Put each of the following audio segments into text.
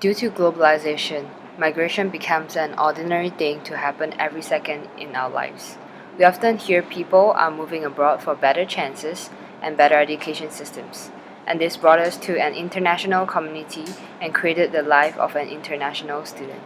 Due to globalization, migration becomes an ordinary thing to happen every second in our lives. We often hear people are moving abroad for better chances and better education systems, and this brought us to an international community and created the life of an international student.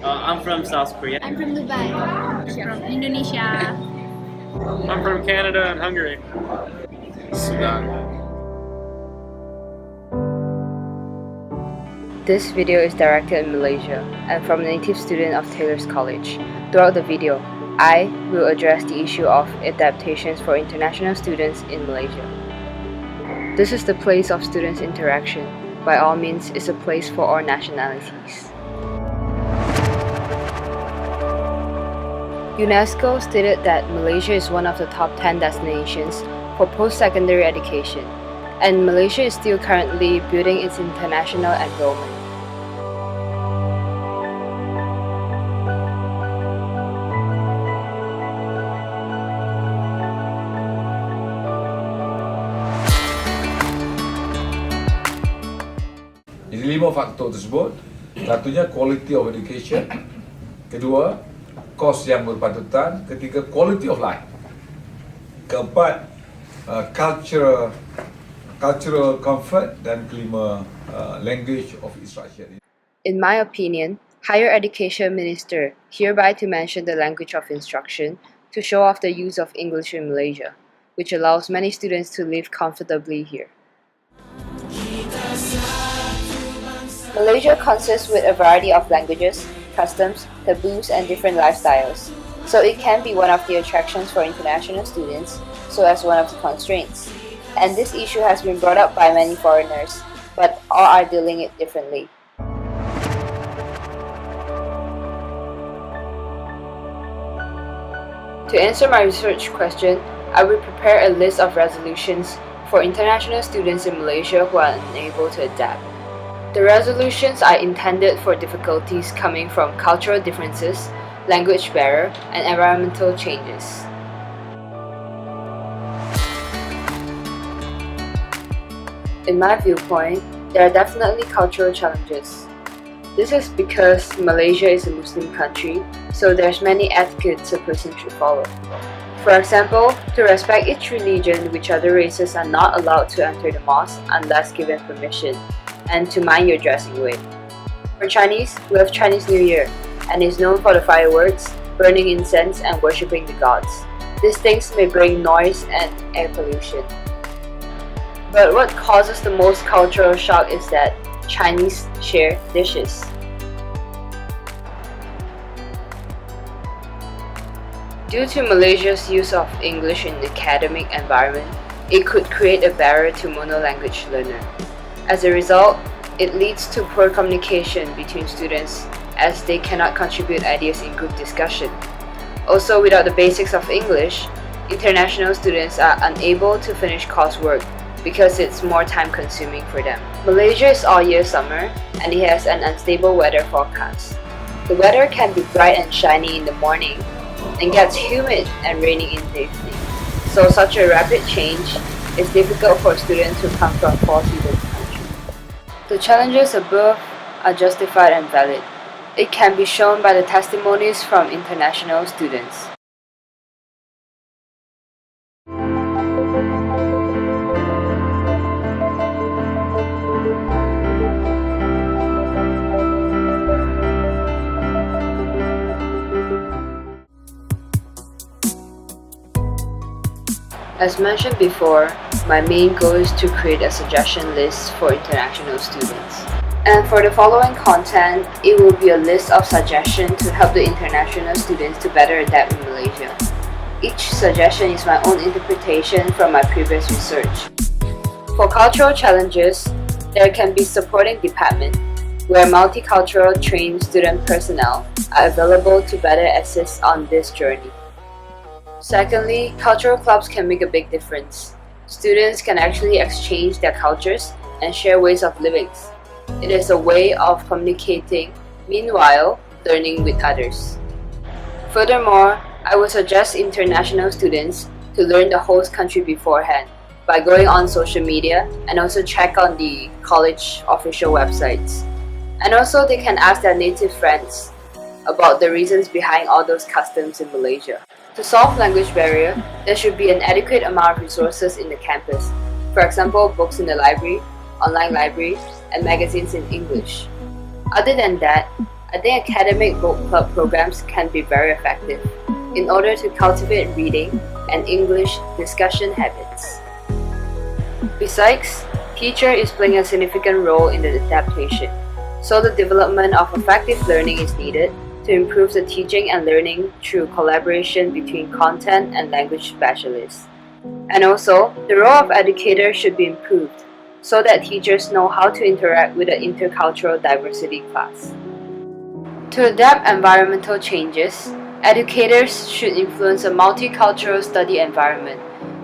I'm from South Korea. I'm from Dubai. From Indonesia. I'm from Canada and Hungary. Sudan. This video is directed in Malaysia and from a native student of Taylor's College. Throughout the video, I will address the issue of adaptations for international students in Malaysia. This is the place of students' interaction. By all means, it's a place for all nationalities. UNESCO stated that Malaysia is one of the top 10 destinations for post-secondary education, and Malaysia is still currently building its international enrollment. Jadi 5 faktor tersebut, satunya quality of education, kedua kos yang berpatutan, ketiga quality of life, keempat cultural comfort, dan kelima language of instruction. In my opinion, Higher Education Minister hereby to mention the language of instruction to show off the use of English in Malaysia, which allows many students to live comfortably here. Malaysia consists with a variety of languages, customs, taboos, and different lifestyles, so it can be one of the attractions for international students, so as one of the constraints. And this issue has been brought up by many foreigners, but all are dealing it differently. To answer my research question, I will prepare a list of resolutions for international students in Malaysia who are unable to adapt. The resolutions are intended for difficulties coming from cultural differences, language barrier, and environmental changes. In my viewpoint, there are definitely cultural challenges. This is because Malaysia is a Muslim country, so there's many etiquettes a person should follow. For example, to respect each religion, which other races are not allowed to enter the mosque unless given permission, and to mind your dressing way. For Chinese, we have Chinese New Year, and is known for the fireworks, burning incense, and worshipping the gods. These things may bring noise and air pollution. But what causes the most cultural shock is that Chinese share dishes. Due to Malaysia's use of English in the academic environment, it could create a barrier to monolanguage learner. As a result, it leads to poor communication between students as they cannot contribute ideas in group discussion. Also, without the basics of English, international students are unable to finish coursework because it's more time consuming for them. Malaysia is all year summer and it has an unstable weather forecast. The weather can be bright and shiny in the morning and gets humid and rainy in the evening. So such a rapid change is difficult for students who come from four seasons country. The challenges above are justified and valid. It can be shown by the testimonies from international students. As mentioned before, my main goal is to create a suggestion list for international students. And for the following content, it will be a list of suggestions to help the international students to better adapt in Malaysia. Each suggestion is my own interpretation from my previous research. For cultural challenges, there can be supporting department, where multicultural trained student personnel are available to better assist on this journey. Secondly, cultural clubs can make a big difference. Students can actually exchange their cultures and share ways of living. It is a way of communicating, meanwhile learning with others. Furthermore, I would suggest international students to learn the host country beforehand by going on social media and also check on the college official websites. And also they can ask their native friends about the reasons behind all those customs in Malaysia. To solve language barrier, there should be an adequate amount of resources in the campus. For example, books in the library, online library, and magazines in English. Other than that, I think academic book club programs can be very effective in order to cultivate reading and English discussion habits. Besides, teacher is playing a significant role in the adaptation, so the development of effective learning is needed to improve the teaching and learning through collaboration between content and language specialists. And also, the role of educator should be improved so that teachers know how to interact with the intercultural diversity class. To adapt environmental changes, educators should influence a multicultural study environment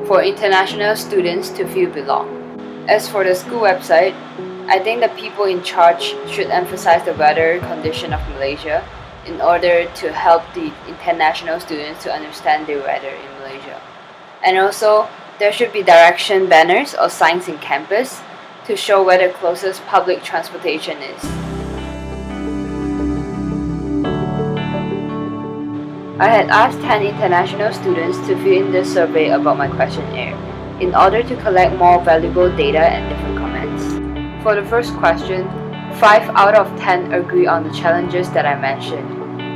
for international students to feel belong. As for the school website, I think the people in charge should emphasize the weather condition of Malaysia in order to help the international students to understand the weather in Malaysia. And also, there should be direction banners or signs in campus to show where the closest public transportation is. I had asked 10 international students to fill in this survey about my questionnaire in order to collect more valuable data and different comments. For the first question, 5 out of 10 agree on the challenges that I mentioned,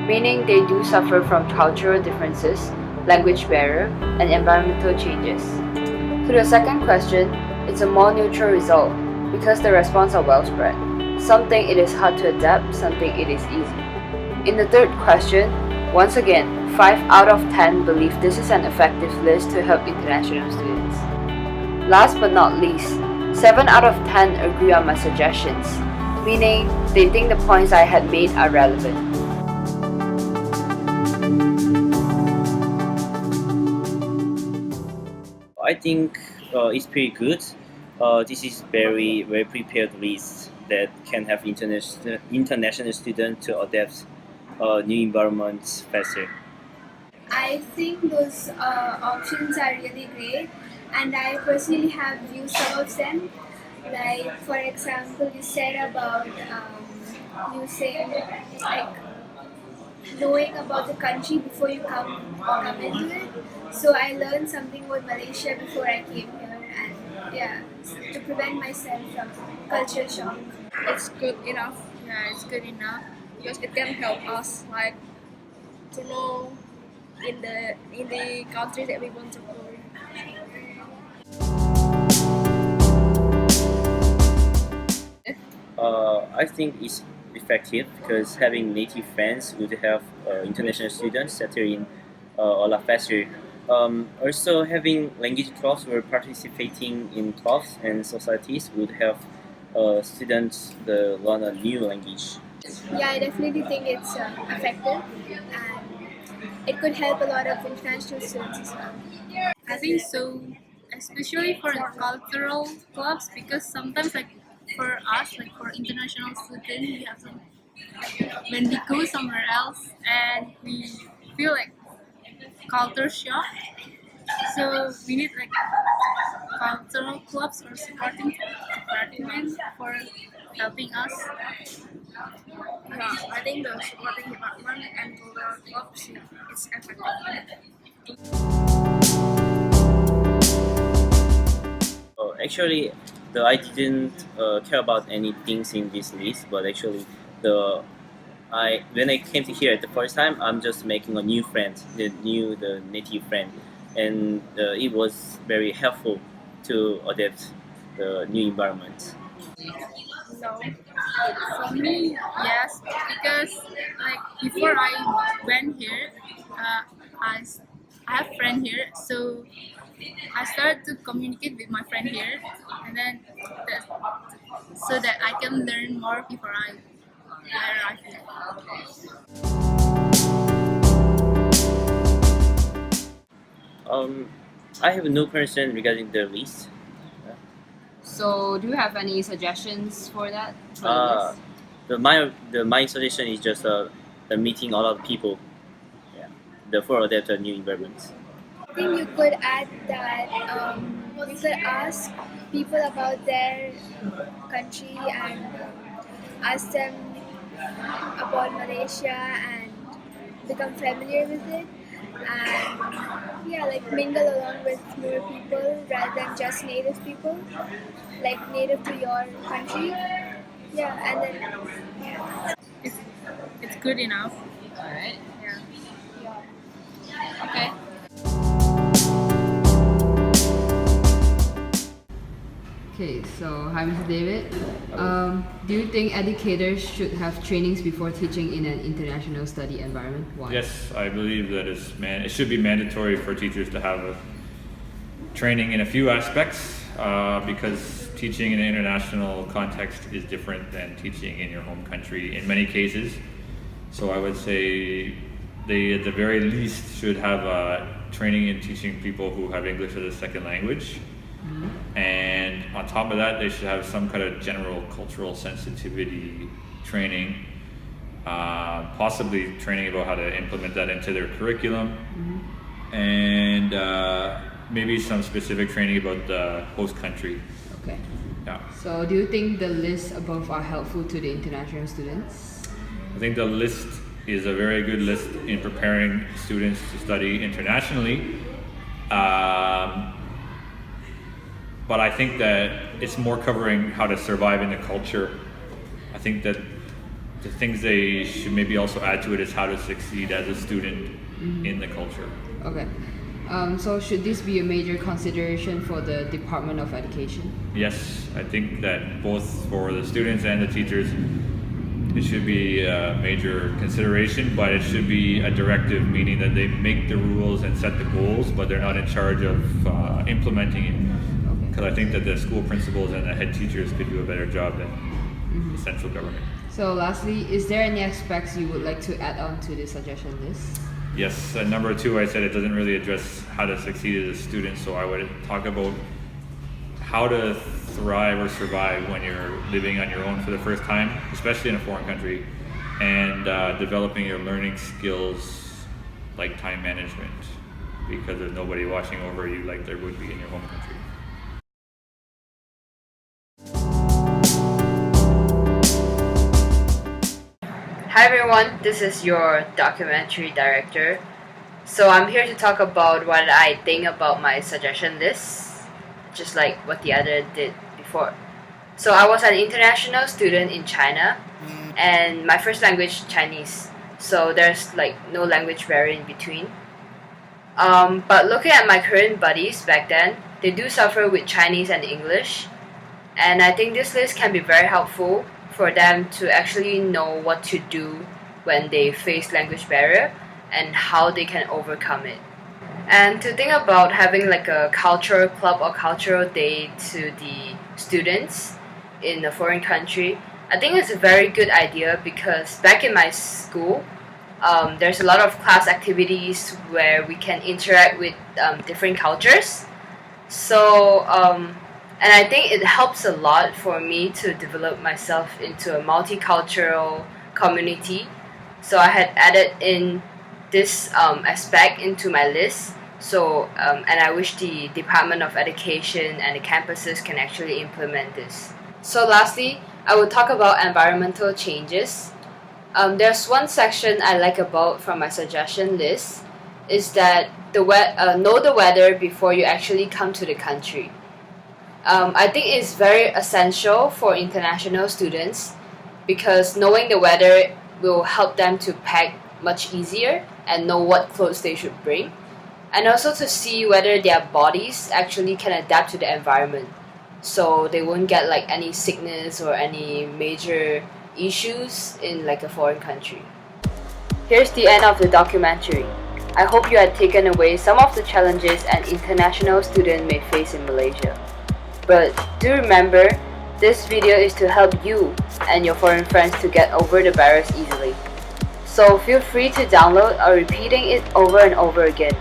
meaning they do suffer from cultural differences, language barrier, and environmental changes. To the second question, it's a more neutral result because the responses are well spread. Some think it is hard to adapt, some think it is easy. In the third question, once again, 5 out of 10 believe this is an effective list to help international students. Last but not least, 7 out of 10 agree on my suggestions, meaning they think the points I had made are relevant. I think it's pretty good. This is very prepared list that can have international students to adapt new environments faster. I think those options are really great, and I personally have used some of them. Like, for example, you said about using like knowing about the country before you come into it. So I learned something about Malaysia before I came here, and yeah, to prevent myself from culture shock. It's good enough. Yeah, it's good enough because it can help us like to know in the country that we want to go. I think it's effective because having native friends would help international students settle in a lot faster. Also, having language clubs or participating in clubs and societies would help students learn a new language. Yeah, I definitely think it's effective, and it could help a lot of international students as well. I think so, especially for cultural clubs because sometimes like for us, like for international students, we have some when we go somewhere else and we feel like culture shock. So we need like cultural clubs or supporting department for helping us. Yeah, I think the supporting department and cultural clubs is effective. Actually, I didn't care about any things in this list, but actually, when I came to here at the first time, I'm just making a new friend, the native friend, and it was very helpful to adapt the new environment. No, for me, yes, because like before I went here, I have friend here, so I started to communicate with my friend here, and then so that I can learn more before I arrive here. I have no concern regarding the list. So, do you have any suggestions for that? Uh, my suggestion is just the meeting a lot of people. Yeah, for adapt a new environment. I think you could add that You could ask people about their country and ask them about Malaysia and become familiar with it. And yeah, like mingle along with more people rather than just native people, like native to your country. Yeah, and then It's good enough. Alright. Yeah. Okay. Okay, so hi Mr. David. Do you think educators should have trainings before teaching in an international study environment? Why? Yes, I believe that it should be mandatory for teachers to have a training in a few aspects because teaching in an international context is different than teaching in your home country in many cases. So I would say they at the very least should have training in teaching people who have English as a second language. And on top of that, they should have some kind of general cultural sensitivity training, possibly training about how to implement that into their curriculum, and maybe some specific training about the host country. Okay. Yeah. So do you think the lists above are helpful to the international students? I think the list is a very good list in preparing students to study internationally. But I think that it's more covering how to survive in the culture. I think that the things they should maybe also add to it is how to succeed as a student in the culture. Okay. So should this be a major consideration for the Department of Education? Yes, I think that both for the students and the teachers, it should be a major consideration, but it should be a directive, meaning that they make the rules and set the goals, but they're not in charge of implementing it. Because I think that the school principals and the head teachers could do a better job than the central government. So lastly, is there any aspects you would like to add on to the suggestion list? Yes, number 2, I said it doesn't really address how to succeed as a student, so I would talk about how to thrive or survive when you're living on your own for the first time, especially in a foreign country, and developing your learning skills like time management, because there's nobody watching over you like there would be in your home country. Hi everyone, this is your documentary director. So I'm here to talk about what I think about my suggestion list, just like what the other did before. So I was an international student in China, and my first language Chinese. So there's like no language barrier in between. But looking at my current buddies back then, they do suffer with Chinese and English, and I think this list can be very helpful for them to actually know what to do when they face language barrier and how they can overcome it. And to think about having like a cultural club or cultural day to the students in a foreign country, I think it's a very good idea because back in my school, there's a lot of class activities where we can interact with different cultures. So and I think it helps a lot for me to develop myself into a multicultural community. So I had added in this aspect into my list. So and I wish the Department of Education and the campuses can actually implement this. So lastly, I will talk about environmental changes. There's one section I like about from my suggestion list is that know the weather before you actually come to the country. I think it's very essential for international students because knowing the weather will help them to pack much easier and know what clothes they should bring, and also to see whether their bodies actually can adapt to the environment so they won't get like any sickness or any major issues in like a foreign country. Here's the end of the documentary. I hope you had taken away some of the challenges an international student may face in Malaysia. But do remember, this video is to help you and your foreign friends to get over the barriers easily. So feel free to download or repeating it over and over again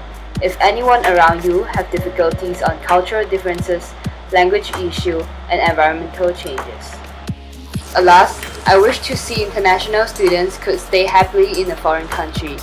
if anyone around you have difficulties on cultural differences, language issue, and environmental changes. Alas, I wish to see international students could stay happily in a foreign country